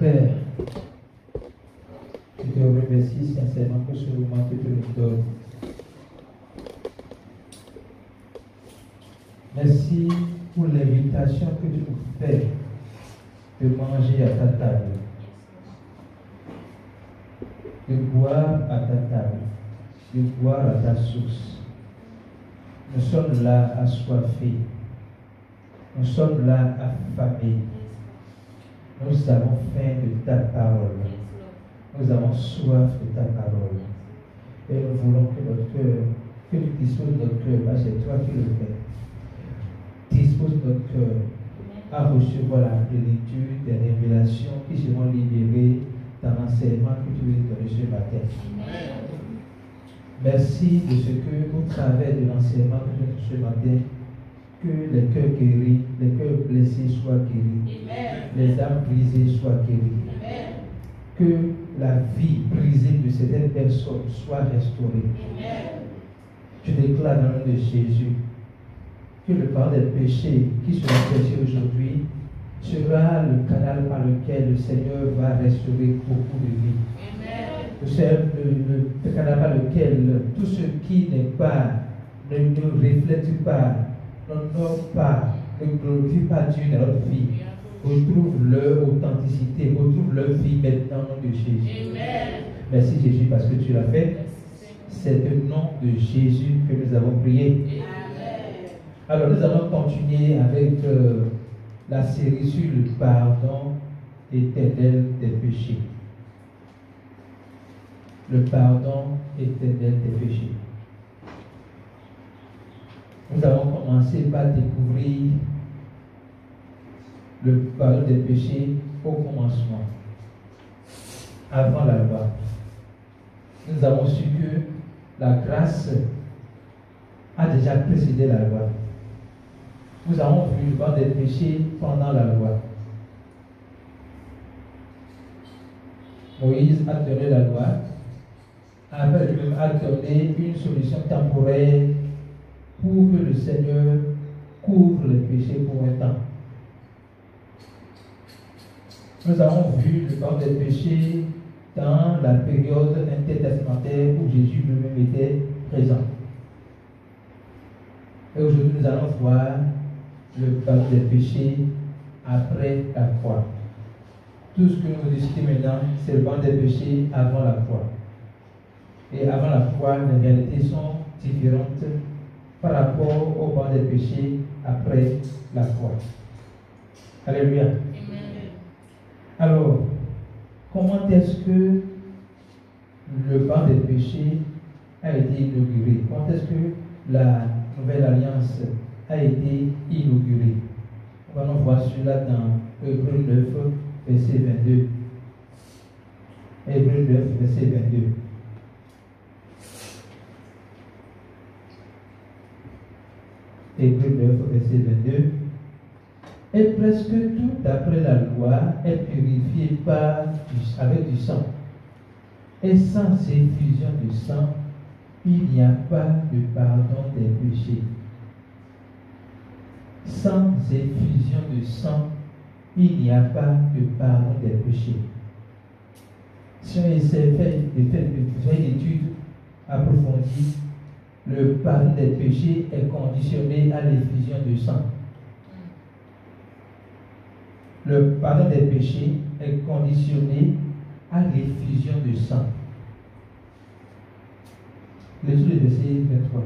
Père, je te remercie sincèrement pour ce moment que tu nous donnes. Merci pour l'invitation que tu nous fais de manger à ta table, de boire à ta table, de boire à ta source. Nous sommes là assoiffés, nous sommes là affamés. Nous avons faim de ta parole. Nous avons soif de ta parole. Et nous voulons que notre cœur, que tu disposes notre cœur, parce que c'est toi qui le fais. Dispose notre cœur à recevoir la plénitude des révélations qui seront libérées dans l'enseignement que tu veux donner ce matin. Merci de ce que, au travers de l'enseignement que tu donnes ce matin, que les cœurs guéris, les cœurs blessés soient guéris. Amen. Les âmes brisées soient guéries. Amen. Que la vie brisée de certaines personnes soit restaurée. Amen. Je déclare dans le nom de Jésus que le pardon des péchés qui sera prêché aujourd'hui sera le canal par lequel le Seigneur va restaurer beaucoup de vies. Le canal par lequel tout ce qui n'est pas, ne reflète pas, n'honore pas, ne glorifie pas Dieu dans notre vie, retrouve leur authenticité, retrouve leur vie maintenant au nom de Jésus. Amen. Merci Jésus parce que tu l'as fait. C'est au nom de Jésus que nous avons prié. Amen. Alors nous allons continuer avec la série sur le pardon éternel des péchés. Le pardon éternel des péchés. Nous avons commencé par découvrir le pardon des péchés au commencement, avant la loi. Nous avons su que la grâce a déjà précédé la loi. Nous avons vu le pardon des péchés pendant la loi. Moïse a donné la loi, après lui-même a donné une solution temporaire pour que le Seigneur couvre les péchés pour un temps. Nous avons vu le pardon des péchés dans la période intertestamentaire où Jésus lui-même était présent. Et aujourd'hui, nous allons voir le pardon des péchés après la croix. Tout ce que nous discutons maintenant, c'est le pardon des péchés avant la croix. Et avant la croix, les réalités sont différentes par rapport au pardon des péchés après la croix. Alléluia. Amen. Alors, comment est-ce que le pardon des péchés a été inauguré? Comment est-ce que la nouvelle alliance a été inaugurée? On va voir cela dans Hébreux 9, verset 22. Hébreux 9, verset 22. Hébreux 9, verset 22. Et presque tout d'après la loi est purifié avec du sang. Et sans effusion de sang, il n'y a pas de pardon des péchés. Sans effusion de sang, il n'y a pas de pardon des péchés. Si on essaie de faire une étude approfondie, le pardon des péchés est conditionné à l'effusion de sang. Le pardon des péchés est conditionné à l'effusion de sang. Lisons le verset 23.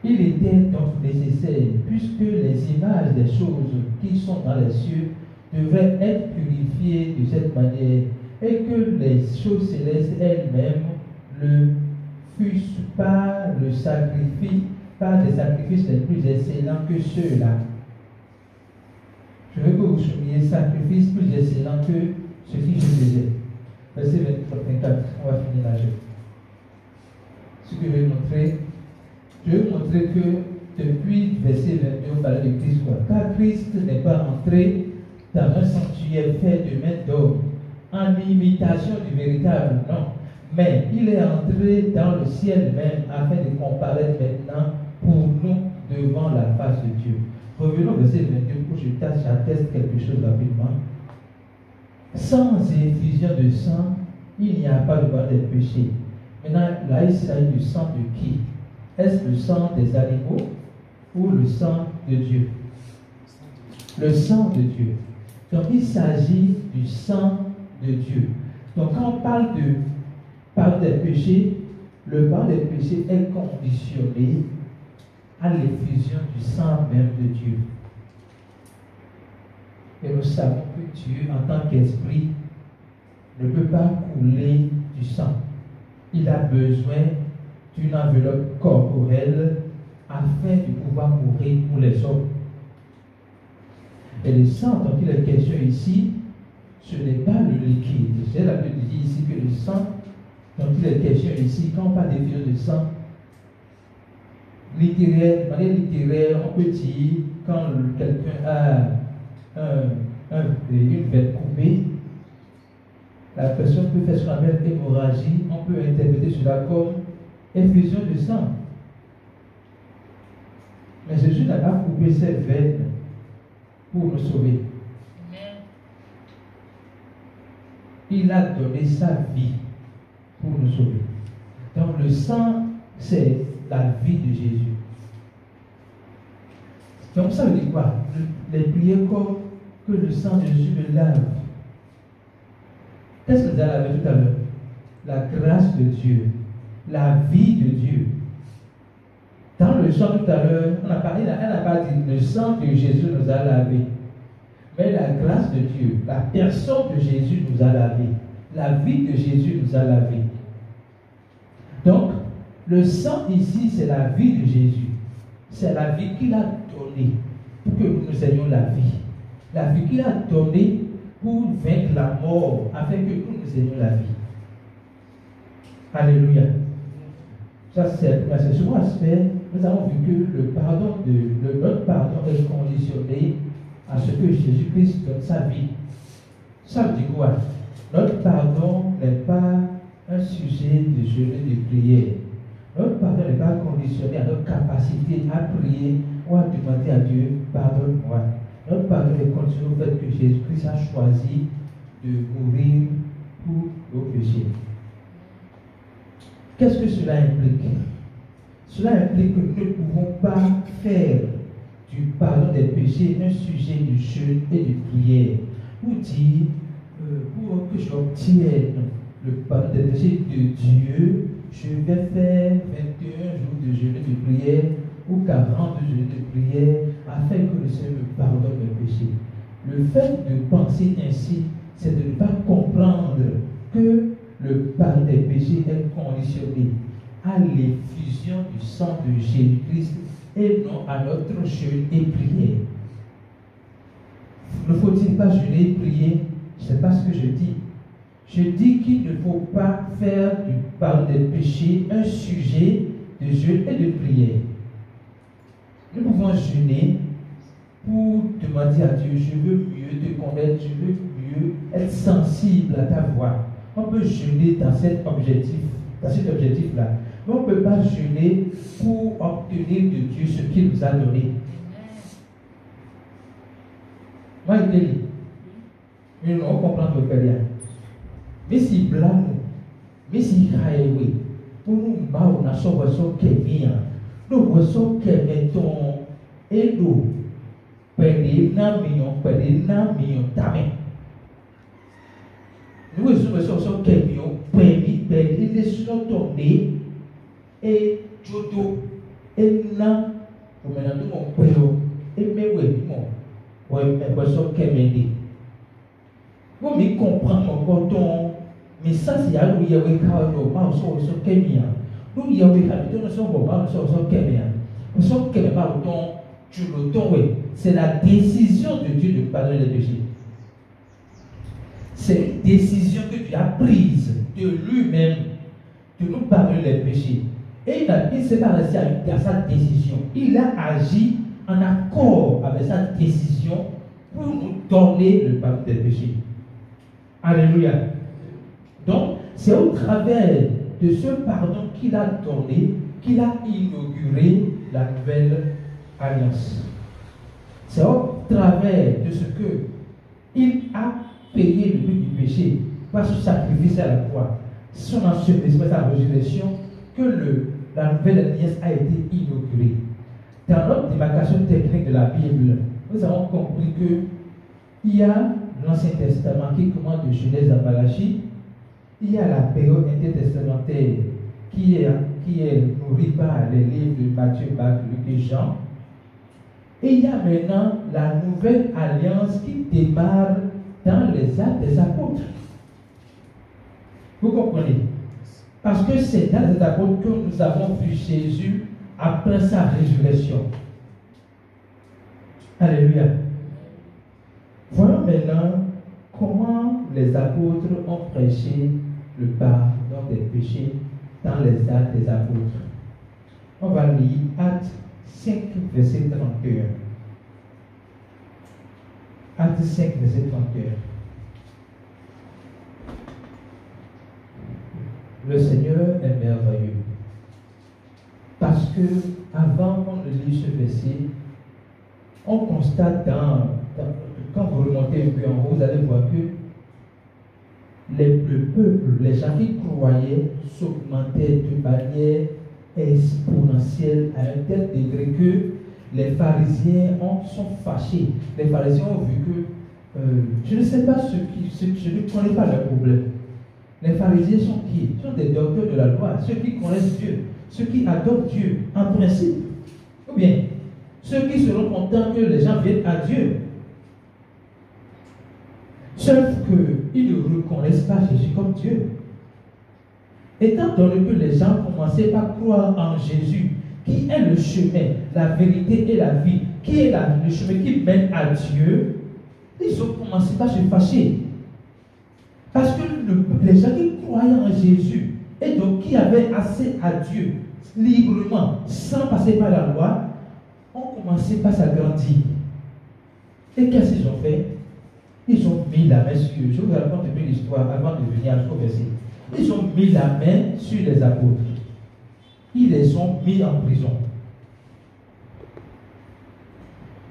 Il était donc nécessaire, puisque les images des choses qui sont dans les cieux devraient être purifiées de cette manière, et que les choses célestes elles-mêmes ne fussent pas le sacrifice, pas des sacrifices les plus excellents que ceux-là. Je veux que vous souligniez sacrifices plus excellents que ce qui je faisais. Verset 24, on va finir là. Ce que je vais montrer, que depuis verset 22, on parle de Christ. Car Christ n'est pas entré dans un sanctuaire fait de main d'homme, en imitation du véritable, non. Mais il est entré dans le ciel même afin de comparaître maintenant pour nous devant la face de Dieu. Revenons au verset 22 pour que je tâche atteste quelque chose rapidement. Sans effusion de sang, il n'y a pas de pardon des péchés. Maintenant, là, il s'agit du sang de qui? Est-ce le sang des animaux ou le sang de Dieu? Le sang de Dieu. Donc, il s'agit du sang de Dieu. Donc, quand on parle de pardon des péchés, le pardon des péchés est conditionné à l'effusion du sang même de Dieu. Et nous savons que Dieu, en tant qu'esprit, ne peut pas couler du sang. Il a besoin d'une enveloppe corporelle afin de pouvoir mourir pour les hommes. Et le sang dont il est question ici, ce n'est pas le liquide. C'est la Bible dit ici que le sang dont il est question ici, quand on parle d'effusion de sang, littéraire, de manière littéraire, on peut dire quand quelqu'un a une veine coupée, la personne peut faire ce qu'on appelle hémorragie, on peut interpréter cela comme effusion de sang. Mais Jésus n'a pas coupé ses veines pour nous sauver. Il a donné sa vie pour nous sauver. Donc le sang, c'est la vie de Jésus. Donc ça veut dire quoi? Les prières comme que le sang de Jésus me lave. Qu'est-ce que nous a lavé tout à l'heure? La grâce de Dieu, la vie de Dieu. Dans le chant tout à l'heure, elle n'a pas dit le sang de Jésus nous a lavé. Mais la grâce de Dieu, la personne de Jésus nous a lavé. La vie de Jésus nous a lavé. Donc, le sang ici, c'est la vie de Jésus. C'est la vie qu'il a donnée pour que nous ayons la vie. La vie qu'il a donnée pour vaincre la mort, afin que nous ayons la vie. Alléluia. Ça, c'est le second aspect. Nous avons vu que notre pardon est conditionné à ce que Jésus-Christ donne sa vie. Ça veut dire quoi? Notre pardon n'est pas un sujet de jeûne et de prière. Notre pardon n'est pas conditionné à notre capacité à prier ou à demander à Dieu, pardonne-moi. Notre pardon est conditionné au fait que Jésus-Christ a choisi de mourir pour nos péchés. Qu'est-ce que cela implique? Cela implique que nous ne pouvons pas faire du pardon des péchés un sujet de jeûne et de prière. Pour dire, pour que j'obtienne le pardon des péchés de Dieu, je vais faire 21 jours de jeûne et de prière ou 40 de jeûne et de prière afin que le Seigneur me pardonne mes péchés. Le fait de penser ainsi, c'est de ne pas comprendre que le pardon des péchés est conditionné à l'effusion du sang de Jésus-Christ et non à notre jeûne et prière. Ne faut-il pas jeûner et prier? Ce n'est pas ce que je dis. Je dis qu'il ne faut pas faire du pardon des péchés un sujet de jeûne et de prière. Nous pouvons jeûner pour demander à Dieu, je veux mieux te connaître, je veux mieux être sensible à ta voix. On peut jeûner dans cet objectif-là. Mais on ne peut pas jeûner pour obtenir de Dieu ce qu'il nous a donné. Moi, je te dis, nous ne comprenons pas bien. Mais si blâme, mais si raillerie, pour nous, on a sauvé son kémia, nous voyons que mettons et nous, perdez millions, tamé. Nous voyons son kémia, perdez les soldats et jodo, et nan, nous menons mon péo, et mes webimons, mais voyons kémédé. Vous me comprenez mon coton, mais ça c'est à nous y avoir carrément pas au son kémia. Nous y avons carrément son boba, son kémia. Nous sommes kémia au ton, tu le ton, c'est la décision de Dieu de pardonner les péchés. C'est une décision que Dieu a prise de lui-même de nous pardonner les péchés. Et il ne s'est pas resté à sa décision. Il a agi en accord avec sa décision pour nous donner le pardon des péchés. Alléluia. Donc, c'est au travers de ce pardon qu'il a donné, qu'il a inauguré la nouvelle alliance. C'est au travers de ce que il a payé le prix du péché par son sacrifice à la croix, son ensevelissement, sa résurrection, que la nouvelle alliance a été inaugurée. Dans notre démarcation technique de la Bible, nous avons compris qu'il y a l'Ancien Testament qui commence de Genèse à Malachie, il y a la période intertestamentaire qui est nourrie par les livres de Matthieu, Marc, Luc et Jean. Et il y a maintenant la nouvelle alliance qui démarre dans les actes des apôtres. Vous comprenez? Parce que c'est dans les apôtres que nous avons vu Jésus après sa résurrection. Alléluia. Voilà maintenant comment les apôtres ont prêché le pardon des péchés dans les actes des apôtres. On va lire Actes 5, verset 31. Actes 5, verset 31. Le Seigneur est merveilleux. Parce que, avant qu'on ne lise ce verset, on constate quand vous remontez un peu en haut, vous allez voir que le peuple, les gens qui croyaient, s'augmentaient de manière exponentielle à un tel degré que les pharisiens sont fâchés. Les pharisiens ont vu que, je ne sais pas je ne connais pas leur problème. Les pharisiens sont qui? Ils sont des docteurs de la loi, ceux qui connaissent Dieu, ceux qui adorent Dieu en principe. Ou bien, ceux qui seront contents que les gens viennent à Dieu. Sauf qu'ils ne reconnaissent pas Jésus comme Dieu. Étant donné que les gens commençaient par croire en Jésus, qui est le chemin, la vérité et la vie, qui est le chemin qui mène à Dieu, ils ont commencé par se fâcher. Parce que les gens qui croyaient en Jésus, et donc qui avaient accès à Dieu librement, sans passer par la loi, ont commencé par s'agrandir. Et qu'est-ce qu'ils ont fait? Ils ont mis la main sur eux. Je vous raconte un peu l'histoire avant de venir jusqu'au verset. Ils ont mis la main sur les apôtres. Ils les ont mis en prison.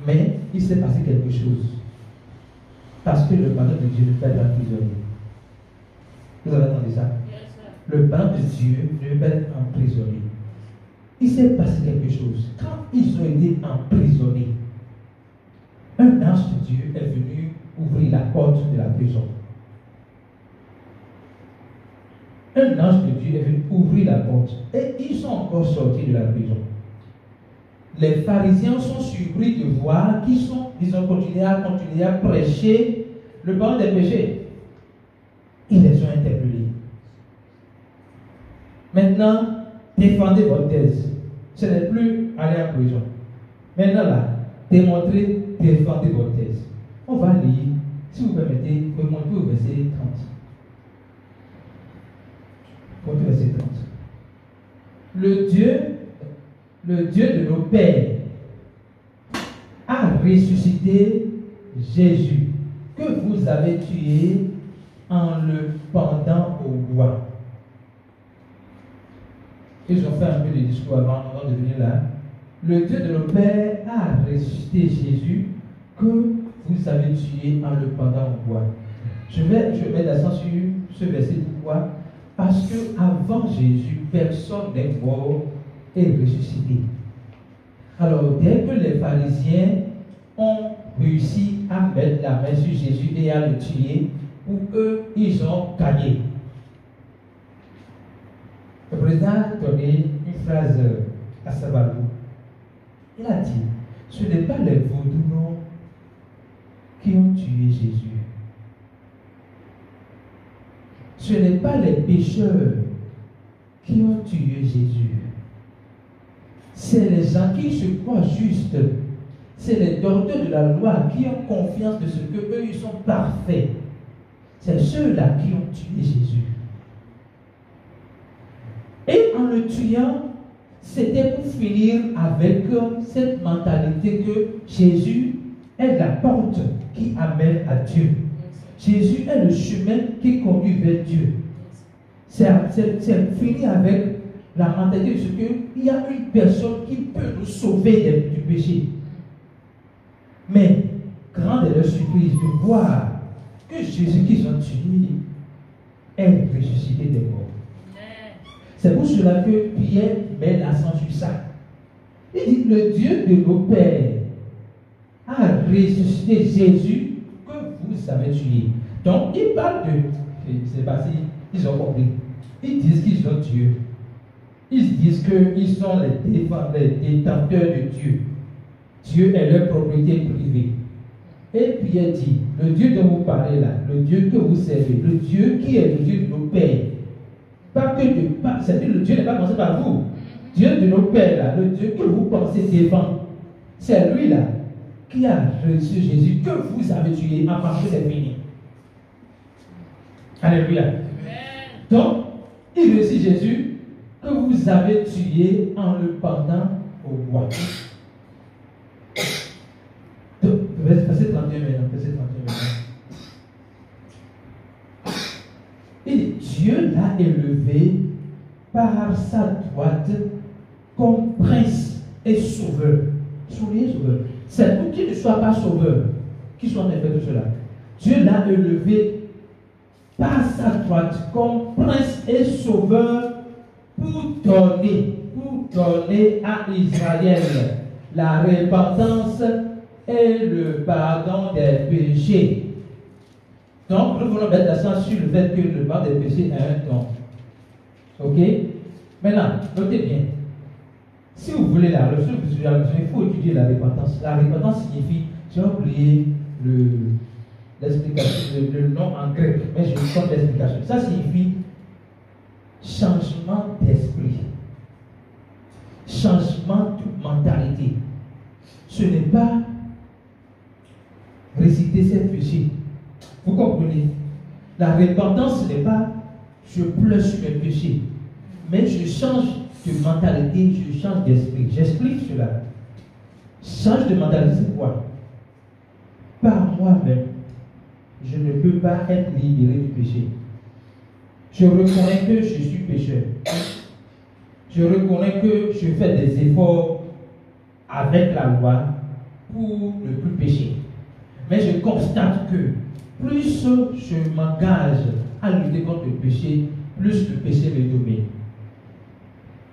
Mais il s'est passé quelque chose. Parce que le pardon de Dieu ne peut être emprisonné. Vous avez entendu ça? Le pardon de Dieu ne peut être emprisonné. Il s'est passé quelque chose. Quand ils ont été emprisonnés, un ange de Dieu est venu ouvrir la porte de la prison. Un ange de Dieu est venu ouvrir la porte et ils sont encore sortis de la prison. Les pharisiens sont surpris de voir qu'ils ont continué à prêcher le pardon des péchés. Ils les ont interpellés. Maintenant, défendez votre thèse. Ce n'est plus aller en prison. Maintenant là, démontrez, défendez votre thèse. On va lire, si vous permettez, remontez au verset 30. Remontez au verset 30. Le Dieu de nos pères a ressuscité Jésus, que vous avez tué en le pendant au bois. Ils ont fait un peu de discours avant de venir là. Le Dieu de nos pères a ressuscité Jésus, que vous avez tué en le pendant au bois. Je vais mettre l'accent sur ce verset. Pourquoi? Parce que avant Jésus, personne n'est mort et ressuscité. Alors, dès que les pharisiens ont réussi à mettre la main sur Jésus et à le tuer, pour eux, ils ont gagné. Le président a donné une phrase à Sabalou. Il a dit, ce n'est pas les vaudous qui ont tué Jésus. Ce n'est pas les pécheurs qui ont tué Jésus. C'est les gens qui se croient justes. C'est les docteurs de la loi qui ont confiance de ce qu'eux, ils sont parfaits. C'est ceux-là qui ont tué Jésus. Et en le tuant, c'était pour finir avec cette mentalité que Jésus est la porte qui amène à Dieu. Jésus est le chemin qui conduit vers Dieu. C'est fini avec la mentalité de ce qu'il y a une personne qui peut nous sauver du péché. Mais, grande est leur surprise de voir que Jésus qu'ils ont tué est ressuscité des morts. C'est pour cela que Pierre met l'accent sur ça. Il dit, le Dieu de nos pères a ressuscité Jésus que vous avez tué. Donc, il parle de... C'est parce qu'ils ont compris. Ils disent qu'ils ont Dieu. Ils disent qu'ils sont les détenteurs de Dieu. Dieu est leur propriété privée. Et Pierre dit, le Dieu dont vous parlez là, le Dieu que vous servez, le Dieu qui est le Dieu de nos pères, c'est-à-dire le Dieu n'est pas commencé par vous. Dieu de nos pères là, le Dieu que vous pensez défendre, c'est lui là qui a reçu Jésus que vous avez tué avant que c'est fini. Alléluia. Amen. Donc, il reçut Jésus que vous avez tué en le pendant au bois. Donc, verset 31 maintenant. Verset 31 maintenant. Et Dieu l'a élevé par sa droite comme prince et sauveur. Soyez sauveur. C'est pour qu'il ne soit pas sauveur, qu'il soit en effet tout cela. Dieu l'a élevé par sa droite comme prince et sauveur pour donner à Israël la repentance et le pardon des péchés. Donc, nous voulons mettre l'accent sur le fait que le pardon des péchés est un don. Ok? Maintenant, notez bien. Si vous voulez la leçon, il faut étudier la repentance. La repentance signifie, j'ai oublié l'explication, le nom en grec, mais je vous donne l'explication. Ça signifie changement d'esprit, changement de mentalité. Ce n'est pas réciter ses péchés. Vous comprenez? La repentance, ce n'est pas je pleure sur mes péchés, mais je change de mentalité, je change d'esprit. J'explique cela. Change de mentalité, c'est quoi? Par moi-même, je ne peux pas être libéré du péché. Je reconnais que je suis pécheur. Je reconnais que je fais des efforts avec la loi pour ne plus pécher. Mais je constate que plus je m'engage à lutter contre le péché, plus le péché me domine.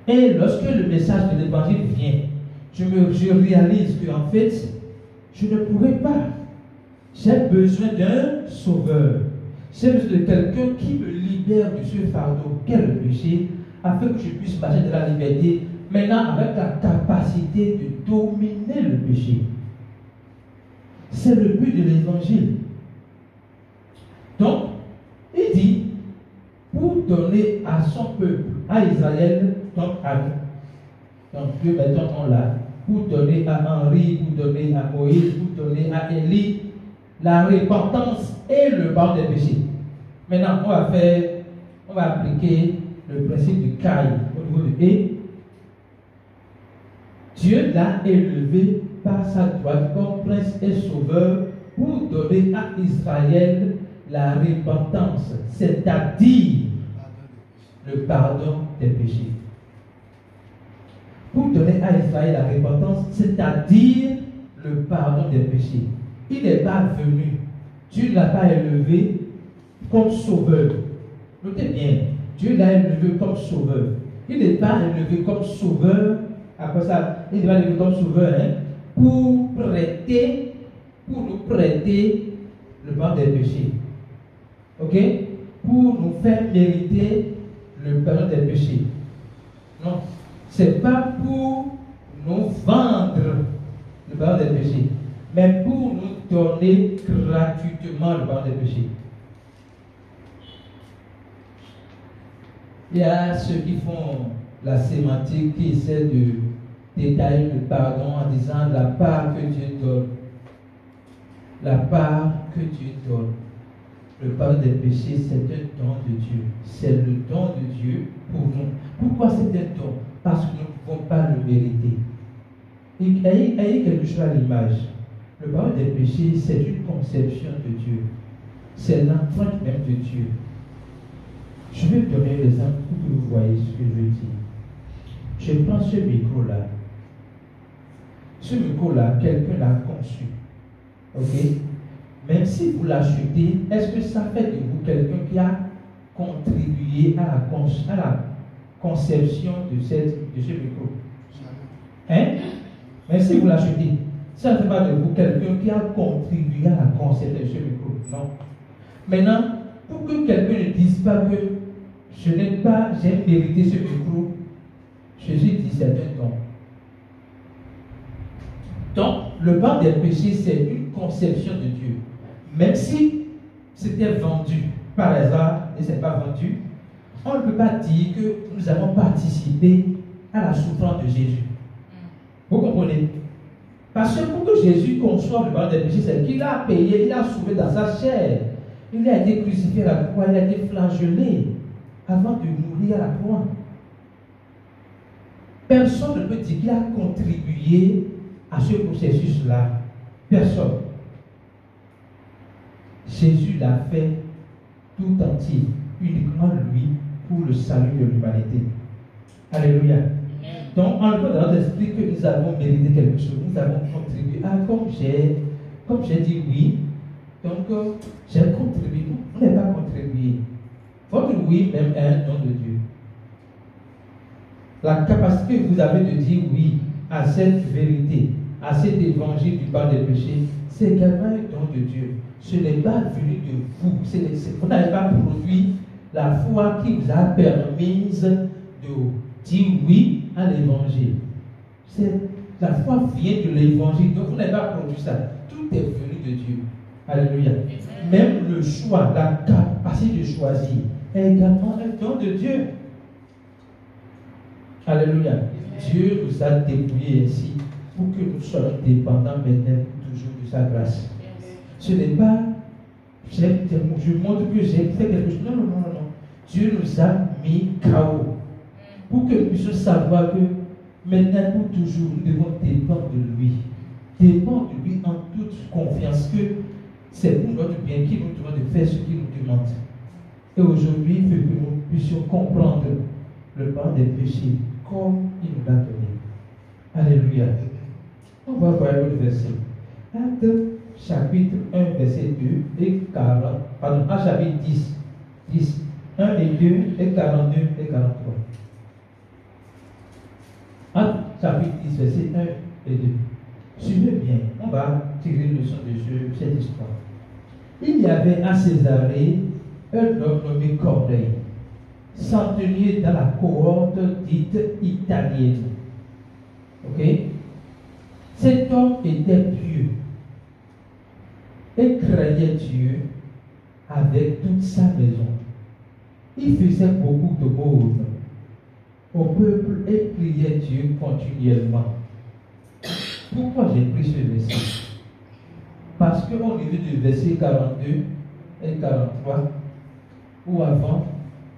Et lorsque le message de l'évangile vient, je réalise qu'en fait, je ne pourrais pas. J'ai besoin d'un sauveur. J'ai besoin de quelqu'un qui me libère de ce fardeau qu'est le péché, afin que je puisse marcher de la liberté, maintenant avec la capacité de dominer le péché. C'est le but de l'évangile. Donc, il dit, pour donner à son peuple, à Israël, donc à nous. Donc, Dieu mettons là, pour donner à Henri, pour donner à Moïse, pour donner à Élie, la repentance et le pardon des péchés. Maintenant, on va appliquer le principe de Caïn au niveau de E. Dieu l'a élevé par sa droite comme prince et sauveur pour donner à Israël la repentance, c'est-à-dire le pardon des péchés. Pour donner à Israël la repentance, c'est-à-dire le pardon des péchés. Il n'est pas venu, Dieu ne l'a pas élevé comme sauveur. Notez bien, Dieu l'a élevé comme sauveur. Il n'est pas élevé comme sauveur, après ça, il n'est pas élevé comme sauveur, pour nous prêter le pardon des péchés. Ok? Pour nous faire mériter le pardon des péchés. Non, c'est pas pour nous vendre le pardon des péchés, mais pour nous donner gratuitement le pardon des péchés. Il y a ceux qui font la sémantique, qui essaient de détailler le pardon en disant la part que Dieu donne. La part que Dieu donne. Le pardon des péchés, c'est un don de Dieu. C'est le don de Dieu pour nous. Pourquoi c'est un don? Parce que nous ne pouvons pas le mériter. Ayez quelque chose à l'image. Le pardon des péchés, c'est une conception de Dieu. C'est l'empreinte même de Dieu. Je vais vous donner l'exemple pour que vous voyez ce que je veux dire. Je prends ce micro-là. Ce micro-là, quelqu'un l'a conçu. Ok? Même si vous l'achetez, est-ce que ça fait de vous quelqu'un qui a contribué à la conception de ce micro? Hein? Même si vous l'achetez, ça ne fait pas de vous quelqu'un qui a contribué à la conception de ce micro. Non. Maintenant, pour que quelqu'un ne dise pas que j'ai mérité ce micro, Jésus dit c'est un don. Donc, le pardon des péchés, c'est une conception de Dieu. Même si c'était vendu par hasard et ce n'est pas vendu, on ne peut pas dire que nous avons participé à la souffrance de Jésus. Vous comprenez? Parce que pour que Jésus conçoive le pardon des péchés, c'est qu'il a payé, il a souffert dans sa chair. Il a été crucifié à la croix, il a été flagellé avant de mourir à la croix. Personne ne peut dire qu'il a contribué à ce processus-là. Personne. Jésus l'a fait tout entier, uniquement lui, pour le salut de l'humanité. Alléluia. Donc, on peut dans notre esprit que nous avons mérité quelque chose, nous avons contribué. Ah, comme j'ai dit oui, donc j'ai contribué. Vous n'avez pas contribué. Votre oui même est un don de Dieu. La capacité que vous avez de dire oui à cette vérité, à cet évangile du pardon des péchés, c'est également un don de Dieu. Ce n'est pas venu de vous. Vous n'avez pas produit la foi qui vous a permis de dire oui à l'évangile. La foi vient de l'évangile. Donc vous n'avez pas produit ça. Tout est venu de Dieu. Alléluia. Même le choix, la capacité de choisir est également un don de Dieu. Alléluia. Dieu nous a dépouillés ainsi pour que nous soyons dépendants maintenant toujours de sa grâce. Ce n'est pas, je montre que j'ai fait quelque chose. Non, non, non, non. Dieu nous a mis KO pour que nous puissions savoir que maintenant pour toujours, nous devons dépendre de lui. Dépendre de lui en toute confiance que c'est pour notre bien qu'il nous demande de faire ce qu'il nous demande. Et aujourd'hui, il faut que nous puissions comprendre le pardon des péchés comme il nous l'a donné. Alléluia. On va voir l'autre verset. Acte chapitre 1, verset 2 et 40. Pardon, chapitre 10. 1 et 2 et 42 et 43. Acte chapitre 10, verset 1 et 2. Suivez bien, on va tirer une leçon de cette histoire. Il y avait à Césarée un homme nommé Corneille, centenier dans la cohorte dite italienne. Ok? Cet homme était pieux et craignait Dieu avec toute sa maison. Il faisait beaucoup de d'aumônes au peuple et priait Dieu continuellement. Pourquoi j'ai pris ce verset? Parce qu'au niveau du verset 42 et 43, ou avant,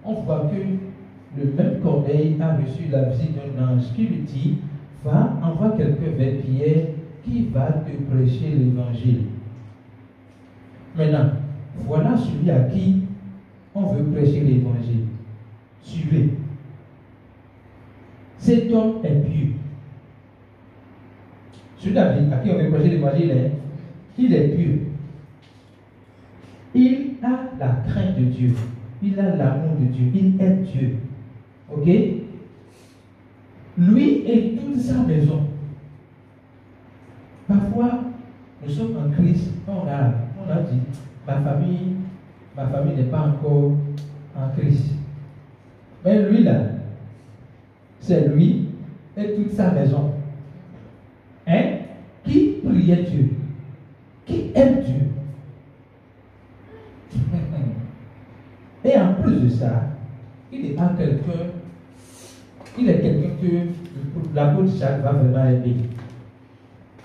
on voit que le même Corneille a reçu la visite d'un ange qui lui dit: va, envoie quelqu'un vers Pierre qui va te prêcher l'évangile. Maintenant, voilà celui à qui on veut prêcher l'évangile. Suivez. Cet homme est pieux. Celui à qui on veut prêcher l'évangile, il est pieux. Il a la crainte de Dieu. Il a l'amour de Dieu. Il aime Dieu. Ok? Lui et toute sa maison. Parfois, nous sommes en Christ. On a dit, ma famille n'est pas encore en Christ. Mais lui là, c'est lui et toute sa maison. Hein? Qui priait Dieu? Qui aime Dieu? Et en plus de ça, il est quelqu'un que l'apôtre Jacques va vraiment aimer.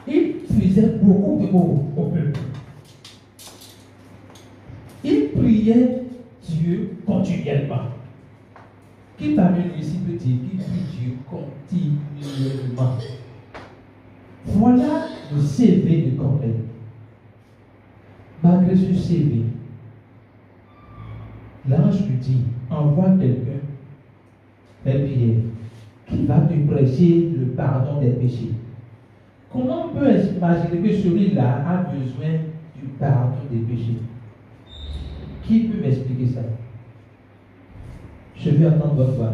Il faisait beaucoup de mots au peuple. Il priait Dieu continuellement. Qui parmi nous ici peut dire qu'il prie Dieu continuellement? Voilà le CV de Corneille. Malgré ce CV, l'ange lui dit: envoie quelqu'un vers Pierre qui va te prêcher le pardon des péchés. Comment on peut imaginer que celui-là a besoin du pardon des péchés? Qui peut m'expliquer ça? Je veux entendre votre voix.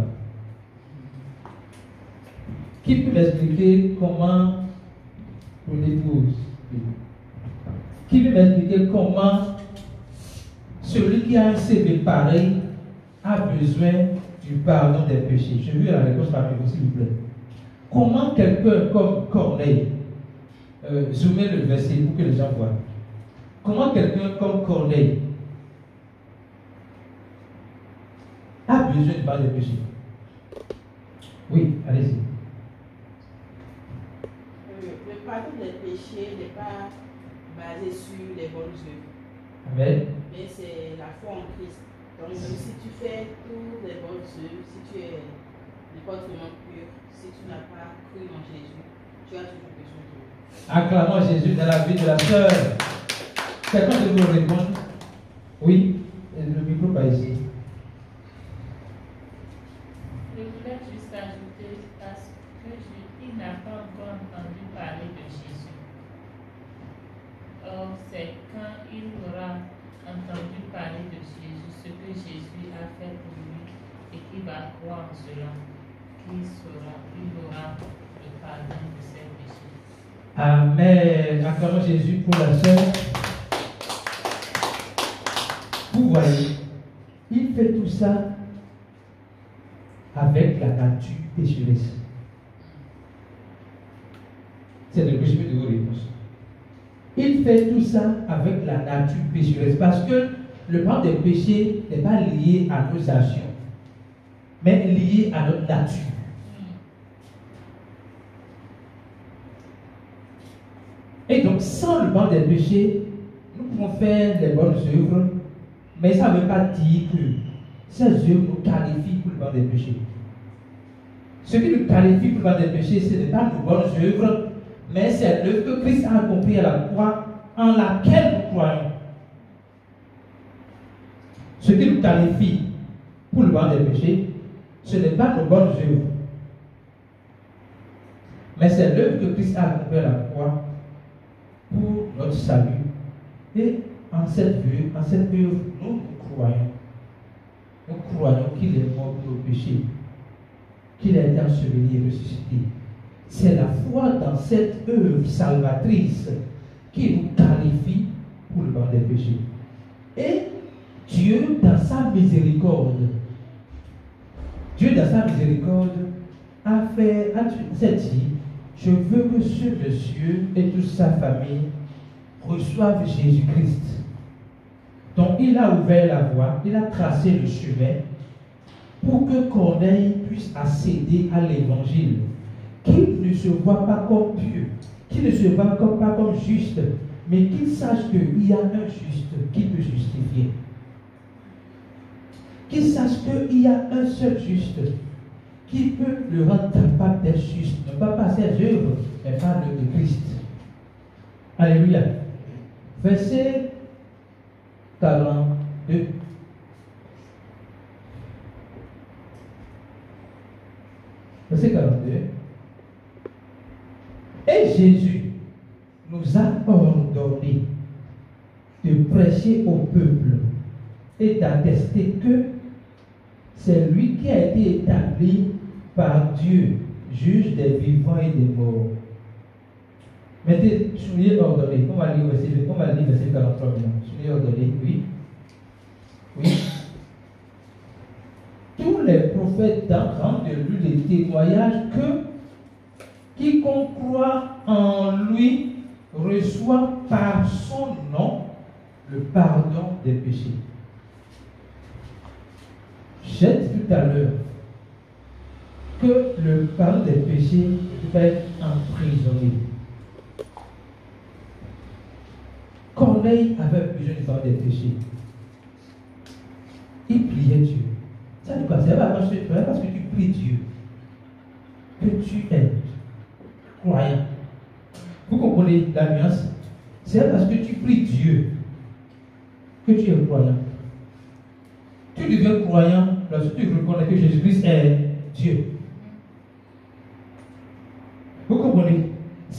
Qui peut m'expliquer comment, pour l'épouse, qui peut m'expliquer comment celui qui a un CV pareil a besoin du pardon des péchés? Je veux la réponse parmi vous, s'il vous plaît. Comment quelqu'un comme Corneille, zoomez le verset pour que les gens voient. Comment quelqu'un comme Corneille a besoin du pardon des péchés? Oui, allez-y. Le pardon des péchés n'est pas basé sur les bonnes œuvres. Amen. Mais c'est la foi en Christ. Donc, si tu fais toutes les bonnes œuvres, si tu es n'importe comment pur, si tu n'as pas cru en Jésus, tu as toujours besoin de Dieu. Acclamons Jésus dans la vie de la sœur. Quelqu'un de vous répondre? Oui, le micro pas ici. Je voulais juste ajouter parce qu'il n'a pas encore entendu parler de Jésus. Or, c'est quand il aura entendu parler de Jésus, ce que Jésus a fait pour lui, et qu'il va croire en cela, qu'il aura le pardon de ses péchés. Amen. Acclamons Jésus pour la sœur. Vous voyez, il fait tout ça avec la nature pécheresse. C'est le résumé de vos réponses. Il fait tout ça avec la nature pécheresse parce que le pardon des péchés n'est pas lié à nos actions, mais lié à notre nature. Et donc, sans le pardon des péchés, nous pouvons faire des bonnes œuvres, mais ça ne veut pas dire que ces œuvres nous qualifient pour le pardon des péchés. Ce qui nous qualifie pour le pardon des péchés, ce n'est pas nos bonnes œuvres, mais c'est l'œuvre que Christ a accomplie à la croix, en laquelle nous croyons. Ce qui nous qualifie pour le pardon des péchés, ce n'est pas nos bonnes œuvres, mais c'est l'œuvre que Christ a accomplie à la croix pour notre salut. Et en cette œuvre, nous croyons. Nous croyons qu'il est mort pour nos péchés, qu'il a été enseveli et ressuscité. C'est la foi dans cette œuvre salvatrice qui nous qualifie pour le pardon des péchés. Et Dieu, dans sa miséricorde, s'est dit, je veux que ce monsieur et toute sa famille reçoivent Jésus-Christ. Donc il a ouvert la voie, il a tracé le chemin pour que Corneille puisse accéder à l'évangile, qu'il ne se voit pas comme pieux, qu'il ne se voit pas comme juste, mais qu'il sache qu'il y a un juste qui peut justifier. Qu'il sache qu'il y a un seul juste qui peut le rendre capable d'être juste, non pas par ses œuvres, mais par l'œuvre de Christ. Alléluia. Verset 42. Verset 42. Et Jésus nous a ordonné de prêcher au peuple et d'attester que c'est lui qui a été établi par Dieu, juge des vivants et des morts. Mettez, soulier ordonné. On va lire verset 43 maintenant. Soulier ordonné, oui. Oui. Tous les prophètes rendent de lui les témoignages que quiconque croit en lui reçoit par son nom le pardon des péchés. J'ai dit tout à l'heure que le pardon des péchés peut être emprisonné. Corneille avait besoin du pardon des péchés. Il priait Dieu. Ça dit quoi? C'est pas parce que tu pries Dieu que tu es croyant. Vous comprenez la nuance? C'est parce que tu pries Dieu que tu es croyant. Tu deviens croyant lorsque tu reconnais que Jésus-Christ est Dieu. Vous comprenez?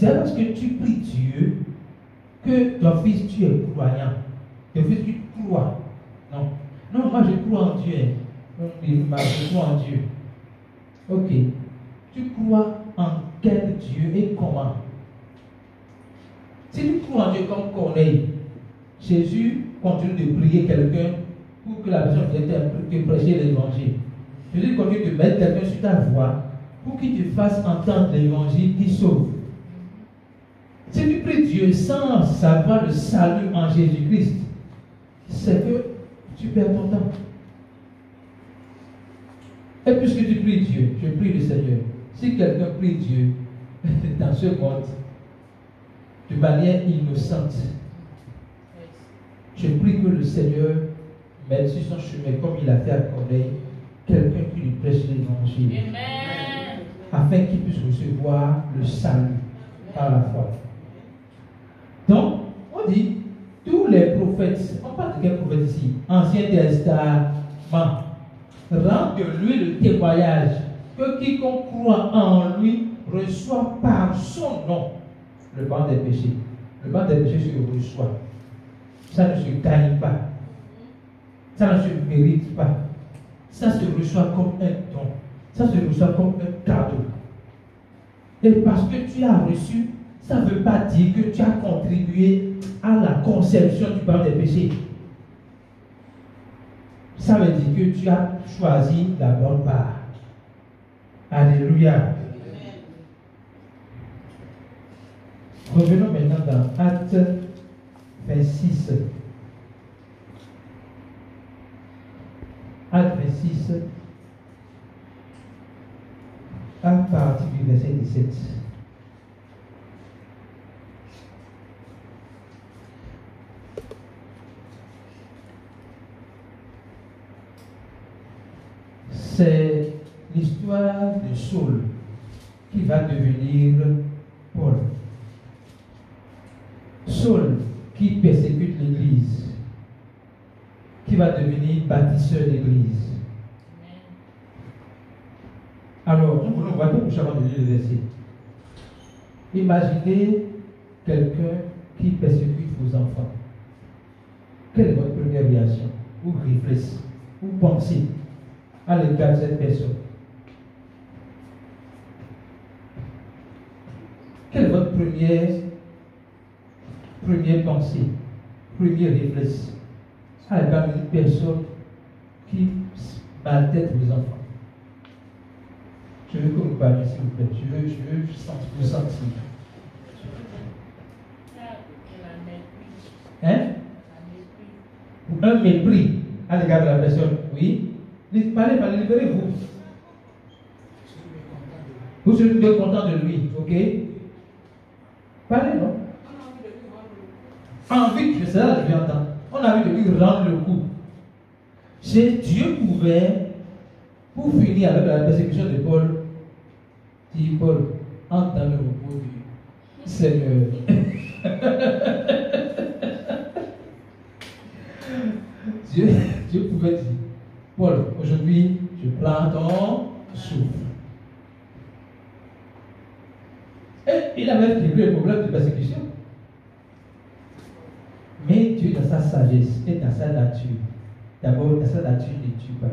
c'est parce que tu pries Dieu que ton fils, tu es croyant. Ton fils, tu crois. Non. Non, moi je crois en Dieu. Je crois en Dieu. Ok. Tu crois en quel Dieu et comment? Si tu crois en Dieu comme Corneille, Jésus continue de prier quelqu'un pour que la personne vienne te prêcher l'évangile. Jésus continue de mettre quelqu'un sur ta voie pour qu'il te fasse entendre l'évangile qui sauve. Si tu pries Dieu sans savoir le salut en Jésus-Christ, c'est que tu perds ton temps. Et puisque tu pries Dieu, je prie le Seigneur. Si quelqu'un prie Dieu dans ce monde de manière innocente, je prie que le Seigneur mette sur son chemin, comme il a fait à Corneille, quelqu'un qui lui prêche l'évangile, afin qu'il puisse recevoir le salut par la foi. Donc, on dit, tous les prophètes, on parle de quel prophète ici? Ancien Testament, rend de lui le témoignage que quiconque croit en lui reçoit par son nom le pardon des péchés. Le pardon des péchés se reçoit. Ça ne se gagne pas. Ça ne se mérite pas. Ça se reçoit comme un don. Ça se reçoit comme un cadeau. Et parce que tu as reçu, ça ne veut pas dire que tu as contribué à la conception du pardon des péchés. Ça veut dire que tu as choisi la bonne part. Alléluia. Revenons maintenant dans Actes 26. Actes 26, à partir du verset 17. C'est l'histoire de Saul qui va devenir Paul. Saul qui persécute l'Église, qui va devenir bâtisseur d'église. Alors, nous voulons voir tout avant de lire le verset. Imaginez quelqu'un qui persécute vos enfants. Quelle est votre première réaction? Ou réfléchissez, ou pensez à l'égard de cette personne. Quelle est votre première pensée, premier réflexe à l'égard d'une personne qui maltraite vos enfants? Je veux que vous parliez, s'il vous plaît. Je veux vous sentir. Hein? Un mépris à l'égard de la personne. Oui. Parlez, libérez-vous. Vous serez content de lui, ok? Parlez, non? Envie de ça, je viens entendre. On a envie de lui rendre le coup. Si Dieu pouvait, pour finir avec la persécution de Paul, dit Paul, entre dans le repos du Seigneur. Dieu pouvait dire, Paul, aujourd'hui, je prends ton souffle. Et il avait réglé le problème de persécution. Mais Dieu, dans sa sagesse et dans sa nature, d'abord, dans sa nature, il ne tue pas.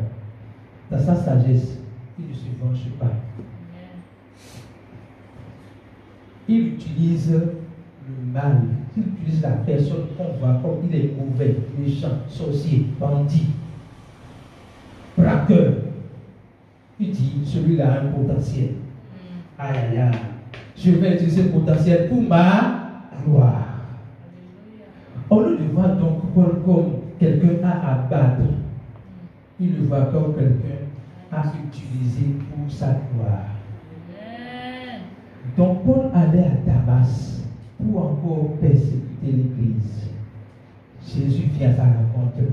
Dans sa sagesse, il ne se venge pas. Il utilise le mal. Il utilise la personne qu'on voit comme il est mauvais, méchant, sorcier, bandit, braqueur. Il dit, celui-là a un potentiel. Aïe, aïe, aïe. Je vais utiliser ce potentiel pour ma gloire. Au lieu de voir donc Paul comme quelqu'un à abattre, il le voit comme quelqu'un à utiliser pour sa gloire. Donc Paul allait à Damas pour encore persécuter l'Église. Jésus vient à sa rencontre.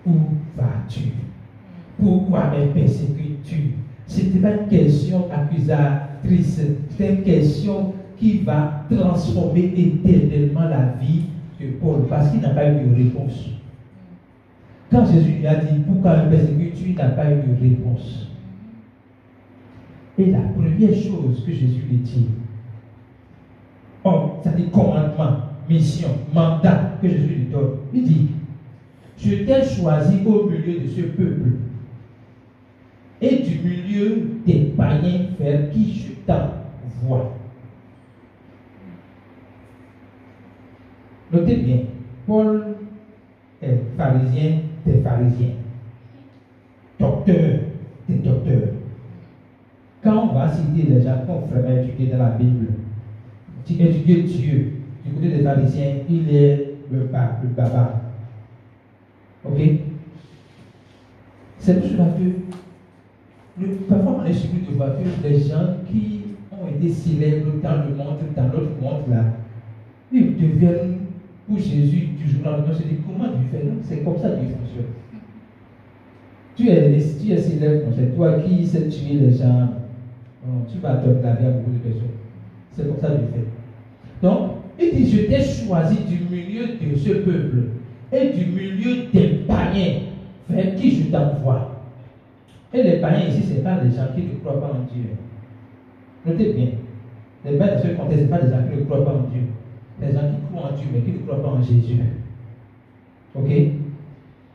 Où vas-tu? Pourquoi me persécutes-tu? Ce n'était pas une question accusatrice, c'était une question qui va transformer éternellement la vie de Paul, parce qu'il n'a pas eu de réponse. Quand Jésus lui a dit, pourquoi me persécutes-tu, il n'a pas eu de réponse. Et la première chose que Jésus lui dit, ordre, c'est-à-dire commandement, mission, mandat que Jésus lui donne. Il dit, je t'ai choisi au milieu de ce peuple et du milieu des païens vers qui je t'envoie. Notez bien, Paul est pharisien des pharisiens, docteur des docteurs. Quand on va citer les gens qu'on vraiment étudié dans la Bible, étudier Dieu, du côté des pharisiens, il est le baba. Ok? C'est tout cela que parfois on est surpris de voir que les gens qui ont été célèbres dans le monde, dans notre monde là, ils deviennent pour Jésus du jour au lendemain. On se dit comment Dieu fait? Non, c'est comme ça que Dieu fonctionne. Tu es célèbre, c'est toi qui sais tuer les gens. Tu vas donner la vie à beaucoup de personnes. C'est comme ça que Dieu fait. Donc, il dit, je t'ai choisi du milieu de ce peuple et du milieu des païens vers qui je t'envoie. Et les païens ici, ce n'est pas les gens qui ne croient pas en Dieu. Notez bien. Les païens de ce contexte, ce n'est pas les gens qui ne croient pas en Dieu. Les gens qui croient en Dieu, mais qui ne croient pas en Jésus. Ok?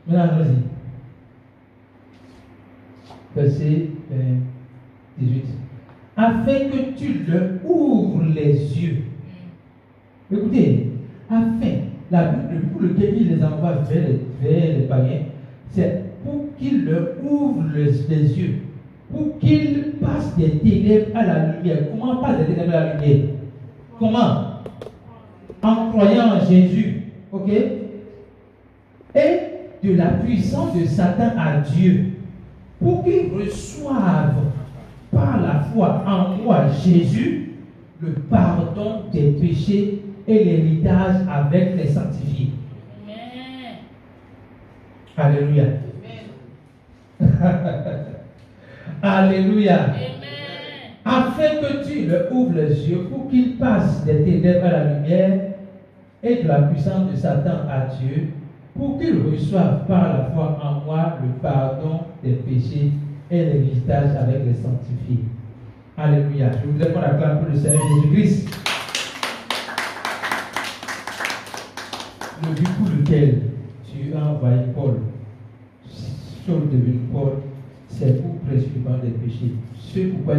Maintenant, allons-y. Verset 18. Afin que tu leur ouvres les yeux. Écoutez, afin, le but pour lequel il les envoie vers les païens, c'est pour qu'ils leur ouvrent les yeux, pour qu'ils passent des ténèbres à la lumière. Comment passer des ténèbres à la lumière? Comment? En croyant en Jésus, ok? Et de la puissance de Satan à Dieu, pour qu'ils reçoivent par la foi en moi, Jésus, le pardon des péchés et l'héritage avec les sanctifiés. Amen. Alléluia. Amen. Alléluia. Amen. Afin que tu leur ouvres les yeux pour qu'ils passent des ténèbres à la lumière et de la puissance de Satan à Dieu, pour qu'ils reçoivent par la foi en moi le pardon des péchés et l'héritage avec les sanctifiés. Alléluia. Je voudrais qu'on acclame pour le Seigneur Jésus-Christ. Le but pour lequel tu as envoyé Paul, Saul devenu Paul, c'est pour prêcher le pardon des péchés. Ce pourquoi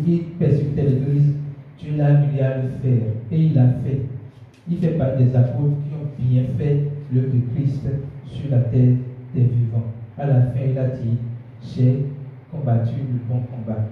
il persécutait l'Église, Dieu l'a mis à le faire. Et il l'a fait. Il fait partie des apôtres qui ont bien fait l'œuvre de Christ sur la terre des vivants. À la fin, il a dit, j'ai combattu le bon combat.